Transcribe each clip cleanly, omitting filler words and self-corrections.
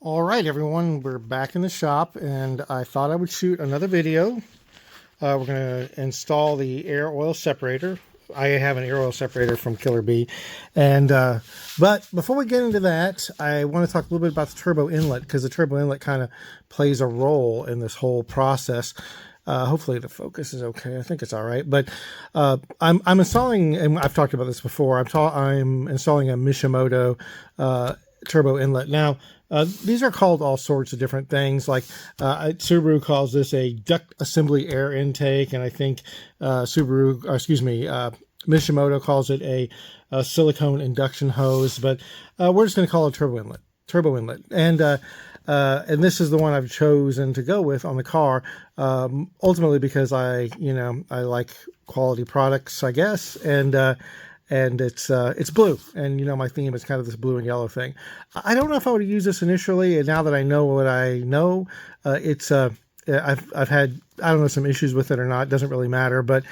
All right, everyone, we're back in the shop, and I thought I would shoot another video. We're going to install the air oil separator. I have an air oil separator from Killer Bee. But before we get into that, I want to talk a little bit about the turbo inlet, because the turbo inlet kind of plays a role in this whole process. Hopefully the focus is okay. I think it's all right. But I'm installing, and I've talked about this before, I'm installing a Mishimoto turbo inlet. Now, these are called all sorts of different things. Like Subaru calls this a duct assembly air intake, and I think Mishimoto calls it a silicone induction hose. But we're just going to call it turbo inlet. And this is the one I've chosen to go with on the car, ultimately because I like quality products, I guess, and it's blue, and my theme is kind of this blue and yellow thing. I don't know if I would use this initially, and now that I know what I know, I've had, I don't know, some issues with it or not. It doesn't really matter, but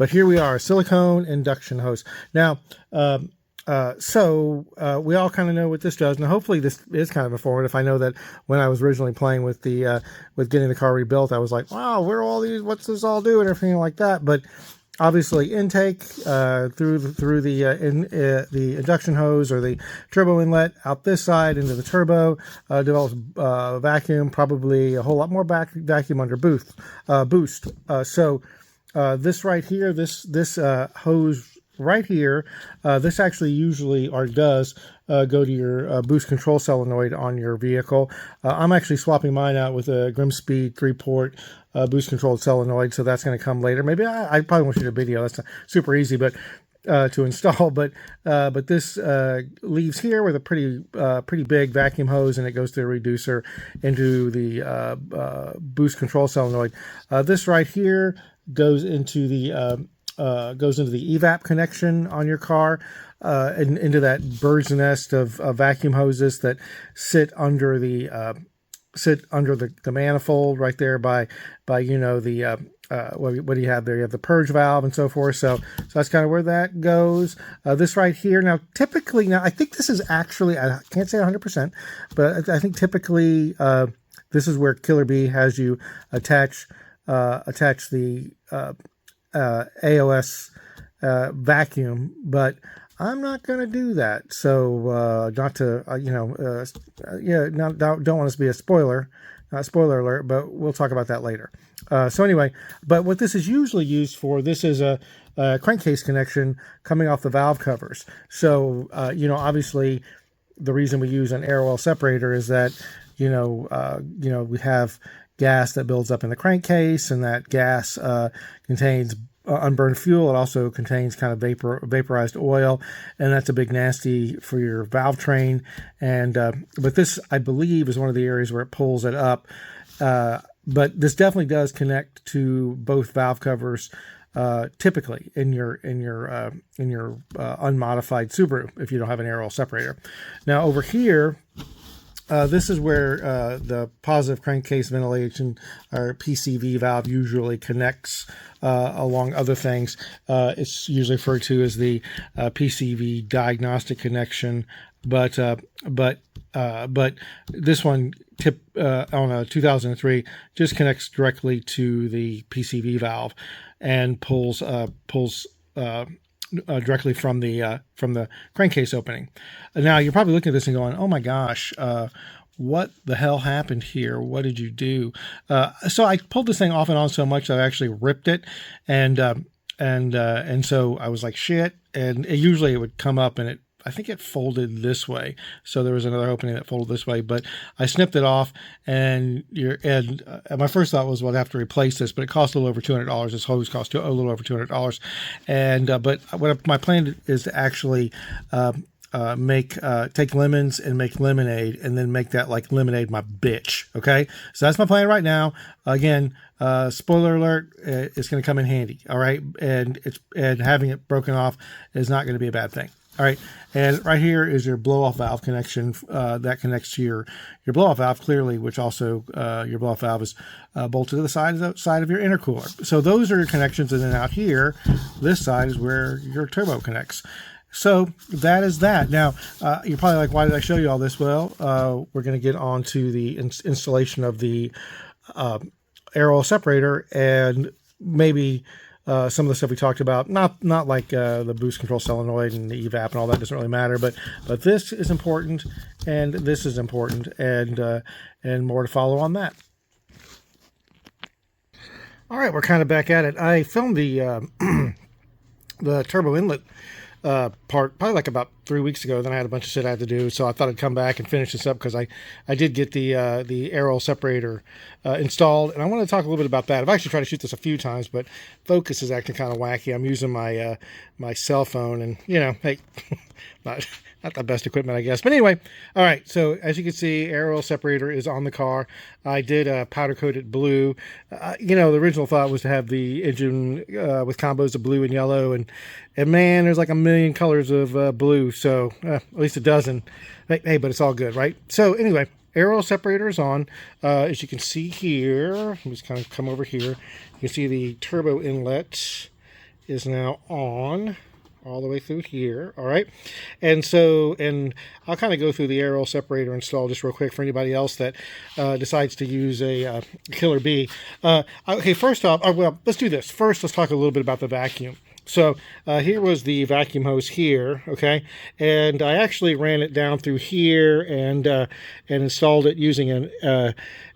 here we are, silicone induction hose. Now, we all kind of know what this does. Now, hopefully this is kind of informative. I know that when I was originally playing with with getting the car rebuilt, I was like, wow, what's this all do, and everything like that. But obviously, intake through the induction hose or the turbo inlet out this side into the turbo, develops vacuum, probably a whole lot more vacuum under boost. This right here, this hose right here, this actually usually or does go to your boost control solenoid on your vehicle. I'm actually swapping mine out with a Grimspeed 3-port boost controlled solenoid, so that's going to come later. Maybe I probably won't shoot a video. That's super easy, but to install. But this leaves here with a pretty big vacuum hose, and it goes to the reducer into the boost control solenoid. This right here goes into the evap connection on your car, and into that bird's nest of vacuum hoses that sit under the manifold right there by what do you have there? You have the purge valve and so forth. So that's kind of where that goes. This right here, now I think this is actually, I can't say 100%, but I think typically this is where Killer Bee has you attach the AOS vacuum, but I'm not going to do that. So not to don't want this to be a spoiler, not spoiler alert, but we'll talk about that later. So anyway, but what this is usually used for, this is a crankcase connection coming off the valve covers. So obviously the reason we use an air oil separator is that we have gas that builds up in the crankcase, and that gas contains unburned fuel. It also contains kind of vaporized oil, and that's a big nasty for your valve train. And but this, I believe, is one of the areas where it pulls it up. But this definitely does connect to both valve covers, typically in your unmodified Subaru if you don't have an air oil separator. Now over here, this is where the positive crankcase ventilation, or PCV valve, usually connects along other things. It's usually referred to as the PCV diagnostic connection, but this one on a 2003 just connects directly to the PCV valve and pulls directly from the crankcase opening. Now you're probably looking at this and going, "Oh my gosh, what the hell happened here? What did you do?" So I pulled this thing off and on so much that I actually ripped it, and so I was like, "Shit!" And usually it would come up, and I think it folded this way. So there was another opening that folded this way, but I snipped it off, and my first thought was, well, I'd have to replace this, but it cost a little over $200. This hose cost a little over $200. But what my plan is to actually take lemons and make lemonade, and then make that like lemonade my bitch. Okay, so that's my plan right now. Again, spoiler alert, it's going to come in handy. All right, and having it broken off is not going to be a bad thing. All right, and right here is your blow-off valve connection that connects to your blow-off valve clearly, which also your blow-off valve is bolted to the side of your intercooler. So those are your connections, and then out here, this side is where your turbo connects. So that is that. Now, you're probably like, why did I show you all this? Well, we're going to get on to the installation of the air oil separator, and maybe some of the stuff we talked about. Not like the boost control solenoid and the evap and all that doesn't really matter, but this is important, and this is important, and more to follow on that. All right, we're kind of back at it. I filmed the the turbo inlet part probably like about 3 weeks ago. Then I had a bunch of shit I had to do, so I thought I'd come back and finish this up because I did get the air oil separator installed, and I want to talk a little bit about that. I've actually tried to shoot this a few times, but focus is acting kind of wacky. I'm using my my cell phone, and you know, hey, not the best equipment, I guess. But anyway, all right. So as you can see, air oil separator is on the car. I did powder coat it blue. You know, the original thought was to have the engine with combos of blue and yellow, and man, there's like a million colors of blue. So at least a dozen. Hey, but it's all good, right? So anyway, air oil separator is on. As you can see here, let me just kind of come over here. You can see the turbo inlet is now on all the way through here. All right. And so, and I'll kind of go through the air oil separator install just real quick for anybody else that decides to use a Killer B. Okay, first off, well, let's do this. First, let's talk a little bit about the vacuum. So here was the vacuum hose here, okay, and I actually ran it down through here and installed it using an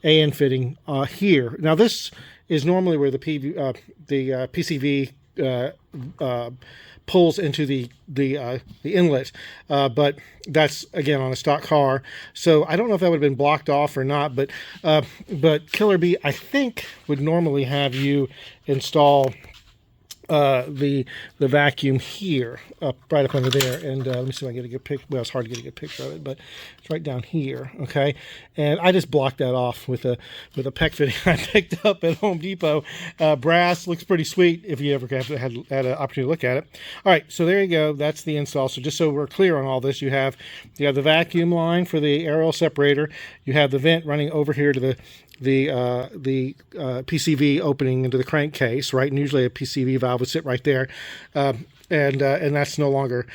AN fitting here. Now this is normally where the PCV pulls into the inlet, but that's again on a stock car, so I don't know if that would have been blocked off or not. But Killer B, I think, would normally have you install the vacuum here, right up under there, and let me see if I can get a good picture. Well, it's hard to get a good picture of it, but it's right down here, okay. And I just blocked that off with a PEC fitting I picked up at Home Depot. Brass, looks pretty sweet if you ever had an opportunity to look at it. All right, so there you go. That's the install. So just so we're clear on all this, you have the vacuum line for the air oil separator. You have the vent running over here to the PCV opening into the crankcase, right? And usually a PCV valve would sit right there, and that's no longer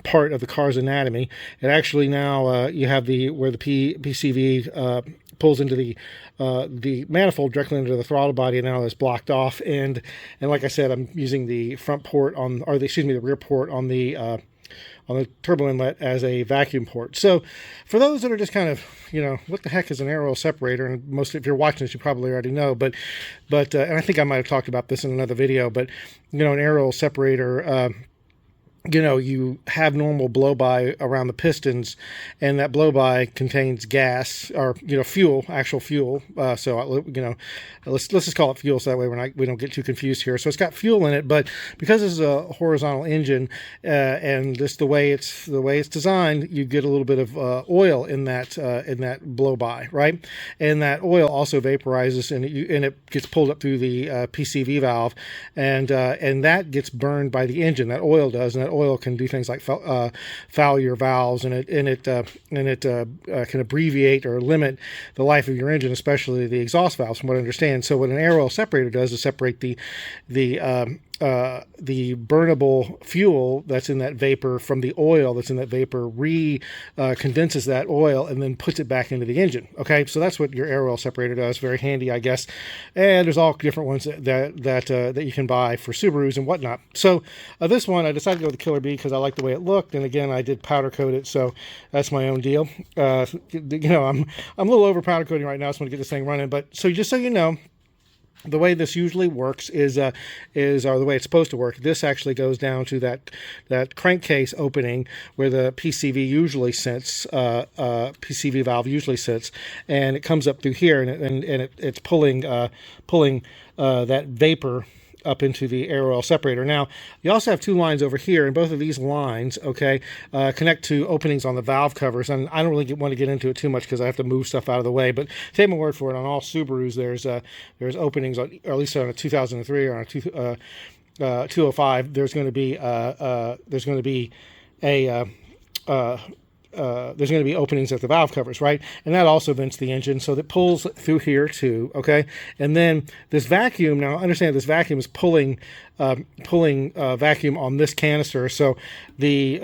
part of the car's anatomy. It actually now you have where the PCV pulls into the manifold directly into the throttle body, and now it's blocked off. And like I said, I'm using the front port the rear port on the turbo inlet as a vacuum port. So for those that are just kind of, you know, what the heck is an air oil separator, and most, if you're watching this, you probably already know, but and I think I might have talked about this in another video, but you know, an air oil separator, you know, you have normal blow-by around the pistons, and that blow-by contains gas, or, you know, fuel, actual fuel. So, you know, let's just call it fuel, so that way we don't get too confused here. So it's got fuel in it, but because this is a horizontal engine, and this the way it's designed, you get a little bit of oil in that blow-by, right? And that oil also vaporizes, and it gets pulled up through the PCV valve, and that gets burned by the engine. That oil does, and that oil can do things like foul your valves, and it can abbreviate or limit the life of your engine, especially the exhaust valves, from what I understand. So what an air oil separator does is separate the burnable fuel that's in that vapor from the oil that's in that vapor, condenses that oil, and then puts it back into the engine. Okay, so that's what your air oil separator does. Very handy, I guess. And there's all different ones that you can buy for Subarus and whatnot. So this one, I decided to go with the Killer B because I like the way it looked, and again, I did powder coat it, so that's my own deal. You know, I'm a little over powder coating right now, so I'm gonna get this thing running. But so just so you know, the way this usually works is or the way it's supposed to work, this actually goes down to that crankcase opening where the PCV usually sits, PCV valve usually sits, and it comes up through here, and it's pulling that vapor up into the air oil separator. Now, you also have two lines over here, and both of these lines, okay, connect to openings on the valve covers. And I don't really want to get into it too much because I have to move stuff out of the way. But take my word for it, on all Subarus, there's openings, or at least on a 2003 or on a 205. There's going to be a there's going to be openings at the valve covers, right? And that also vents the engine, so that pulls through here too, okay? And then this vacuum, now understand this vacuum is pulling vacuum on this canister, so the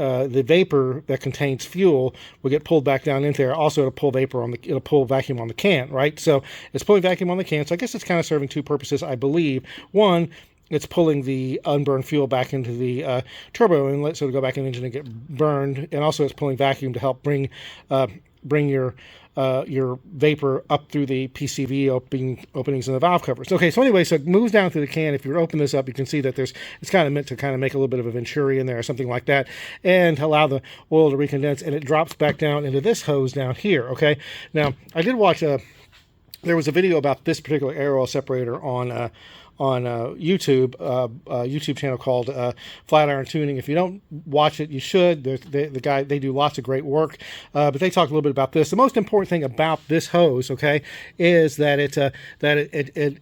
vapor that contains fuel will get pulled back down into there. Also, it'll pull vacuum on the can, right? So it's pulling vacuum on the can. So I guess it's kind of serving two purposes, I believe. One, it's pulling the unburned fuel back into the turbo inlet, so it'll go back in the engine and get burned. And also, it's pulling vacuum to help bring your vapor up through the PCV openings in the valve covers. Okay, so anyway, so it moves down through the can. If you open this up, you can see that it's kind of meant to kind of make a little bit of a venturi in there or something like that, and allow the oil to recondense, and it drops back down into this hose down here. Okay, now I did watch there was a video about this particular air oil separator on YouTube, YouTube channel called Flatirons Tuning. If you don't watch it, you should. They do lots of great work, but they talk a little bit about this. The most important thing about this hose, okay, is that it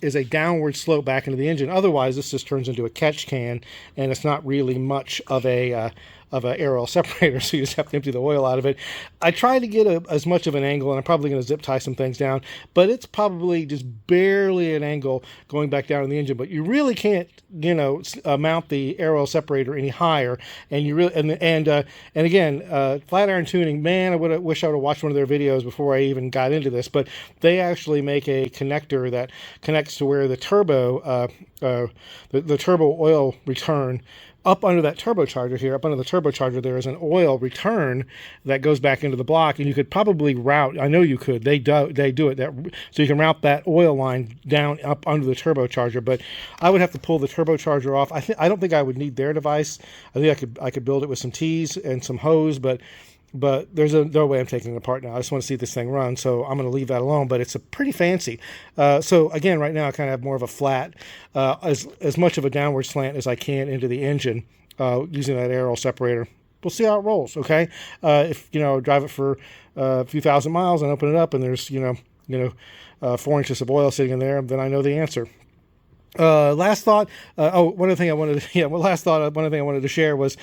is a downward slope back into the engine. Otherwise, this just turns into a catch can, and it's not really much of an air oil separator, so you just have to empty the oil out of it. I tried to get as much of an angle, and I'm probably going to zip tie some things down, but it's probably just barely an angle going back down in the engine. But you really can't, mount the air oil separator any higher. And you really, and again, Flatirons Tuning, man, I wish I would have watched one of their videos before I even got into this. But they actually make a connector that connects to where the turbo, the turbo oil return. Up under that turbocharger here, up under the turbocharger, there is an oil return that goes back into the block, and you could probably route, I know you could, they do it, so you can route that oil line down up under the turbocharger, but I would have to pull the turbocharger off. I don't think I would need their device. I think I could build it with some T's and some hose, but there's no way I'm taking it apart now. I just want to see this thing run, so I'm going to leave that alone, but it's a pretty fancy. So again, right now I kind of have more of a flat, as much of a downward slant as I can into the engine using that air oil separator. We'll see how it rolls, okay? If, drive it for a few thousand miles and open it up and there's, 4 inches of oil sitting in there, then I know the answer. Last thought. One other thing I wanted to share was,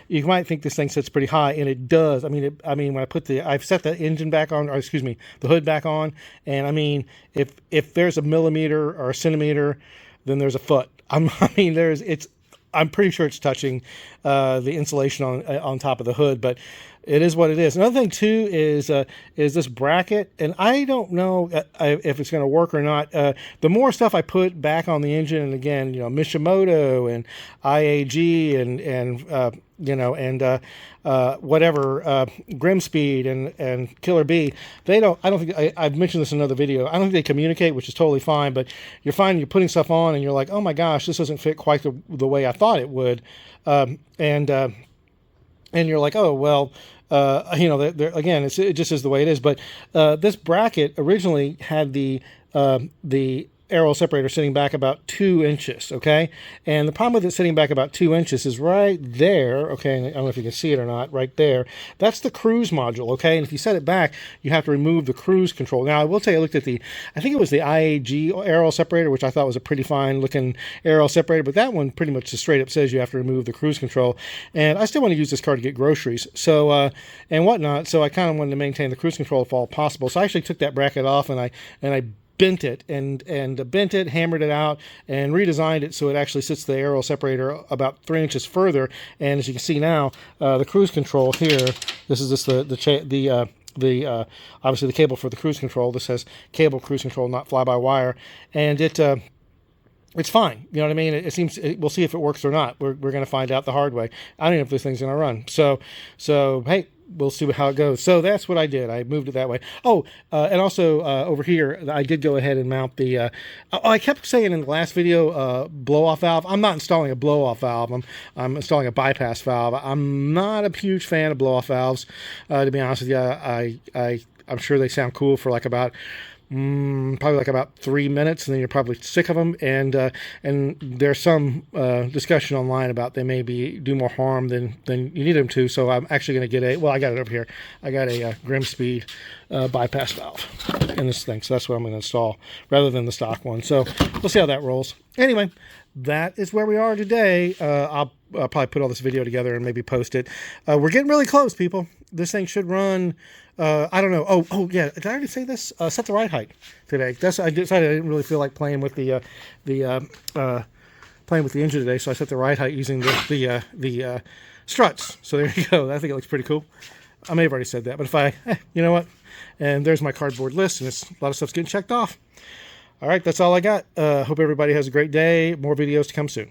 you might think this thing sits pretty high, and it does. I mean, when I've set the engine back on, or excuse me, the hood back on, and I mean, if there's a millimeter or a centimeter, then there's a foot. I'm pretty sure it's touching the insulation on top of the hood, but it is what it is. Another thing too is this bracket, and I don't know if it's going to work or not. The more stuff I put back on the engine, and again, Mishimoto and IAG and whatever, Grimspeed and Killer B, I don't think, I've mentioned this in another video, I don't think they communicate, which is totally fine, but you're putting stuff on and you're like, oh my gosh, this doesn't fit quite the way I thought it would. And you're like, oh, well, again, it just is the way it is. But this bracket originally had the air oil separator sitting back about 2 inches, okay? And the problem with it sitting back about 2 inches is right there, okay? And I don't know if you can see it or not, right there. That's the cruise module, okay? And if you set it back, you have to remove the cruise control. Now, I will tell you, I looked at I think it was the IAG air oil separator, which I thought was a pretty fine looking air oil separator, but that one pretty much just straight up says you have to remove the cruise control. And I still want to use this car to get groceries, so, and whatnot, so I kind of wanted to maintain the cruise control if all possible. So I actually took that bracket off, and I bent it hammered it out, and redesigned it so it actually sits the air oil separator about 3 inches further. And as you can see now, the cruise control here, this is just obviously the cable for the cruise control. This says cable cruise control, not fly-by-wire, and it's fine. You know what I mean? We'll see if it works or not. We're going to find out the hard way. I don't know if this thing's going to run. So hey, we'll see how it goes. So that's what I did. I moved it that way. And also over here, I did go ahead and mount the, I kept saying in the last video, blow-off valve. I'm not installing a blow-off valve. I'm installing a bypass valve. I'm not a huge fan of blow-off valves, to be honest with you. I'm sure they sound cool for probably about 3 minutes, and then you're probably sick of them. And there's some discussion online about they may do more harm than you need them to. So I'm actually going to get I got it over here. I got a Grimspeed bypass valve in this thing. So that's what I'm going to install rather than the stock one. So we'll see how that rolls. Anyway, that is where we are today. I'll probably put all this video together and maybe post it. We're getting really close, people. This thing should run, I don't know. Oh yeah, did I already say this? Set the ride height today. I decided I didn't really feel like playing with the engine today, so I set the ride height using the struts. So there you go. I think it looks pretty cool. I may have already said that, but you know what? And there's my cardboard list, and a lot of stuff's getting checked off. All right, that's all I got. Hope everybody has a great day. More videos to come soon.